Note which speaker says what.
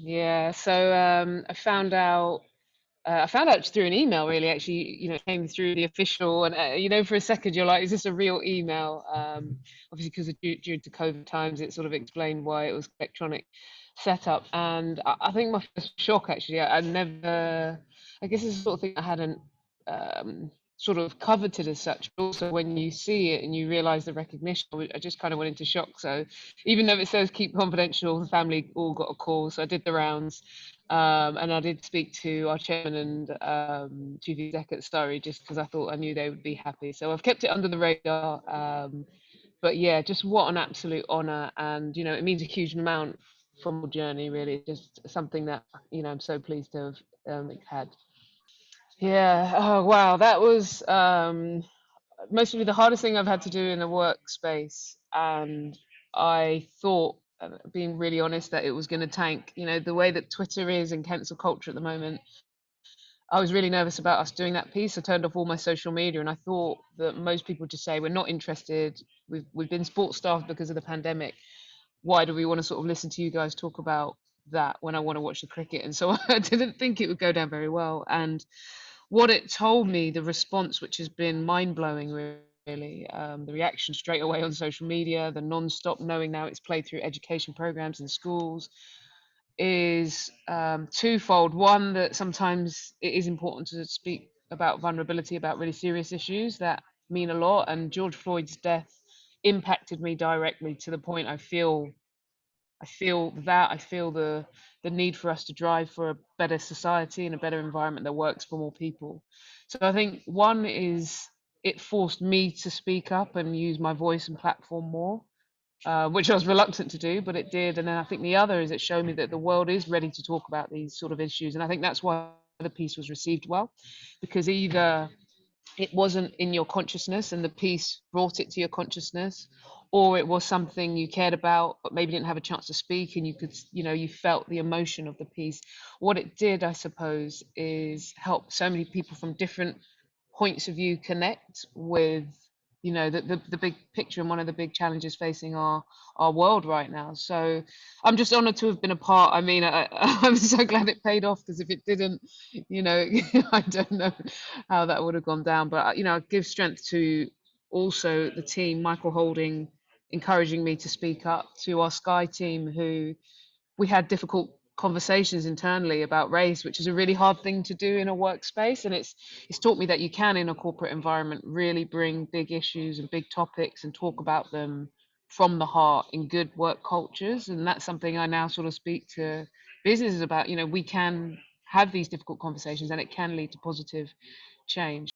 Speaker 1: Yeah, so I found out through an email, really. Actually, it came through the official, and for a second you're like, "Is this a real email?" Obviously, because due to COVID times, it sort of explained why it was electronic setup, and I think my first shock, actually, I never, I guess it's the sort of thing I hadn't sort of coveted as such, but also when you see it and you realise the recognition, I just kind of went into shock. So even though it says keep confidential, the family all got a call, so I did the rounds. And I did speak to our chairman and chief exec at Surrey just because I thought I knew they would be happy. So I've kept it under the radar. But yeah, just what an absolute honour. And, it means a huge amount from the journey, really. It's just something that, I'm so pleased to have had. Yeah. Oh, wow. That was mostly the hardest thing I've had to do in a workspace. And I thought, being really honest, that it was going to tank. The way that Twitter is and cancel culture at the moment, I was really nervous about us doing that piece. I turned off all my social media, and I thought that most people would just say, "We're not interested. We've been sports staffed because of the pandemic. Why do we want to sort of listen to you guys talk about that when I want to watch the cricket?" And so I didn't think it would go down very well. And what it told me, the response, which has been mind blowing, really, the reaction straight away on social media, the non stop knowing now it's played through education programs in schools, is twofold. One, that sometimes it is important to speak about vulnerability, about really serious issues that mean a lot. And George Floyd's death impacted me directly to the point I feel the need for us to drive for a better society and a better environment that works for more people. So I think one is it forced me to speak up and use my voice and platform more, which I was reluctant to do, but it did. And then I think the other is it showed me that the world is ready to talk about these sort of issues. And I think that's why the piece was received well, because either it wasn't in your consciousness and the piece brought it to your consciousness, or it was something you cared about but maybe didn't have a chance to speak, and you could, you felt the emotion of the piece. What it did, I suppose, is help so many people from different points of view connect with, the big picture and one of the big challenges facing our world right now. So I'm just honored to have been a part. I mean, I'm so glad it paid off, because if it didn't, you know I don't know how that would have gone down. But I give strength to also the team, Michael Holding encouraging me to speak up, to our Sky team, who we had difficult conversations internally about race, which is a really hard thing to do in a workspace. And it's taught me that you can, in a corporate environment, really bring big issues and big topics and talk about them from the heart in good work cultures. And that's something I now sort of speak to businesses about. We can have these difficult conversations and it can lead to positive change.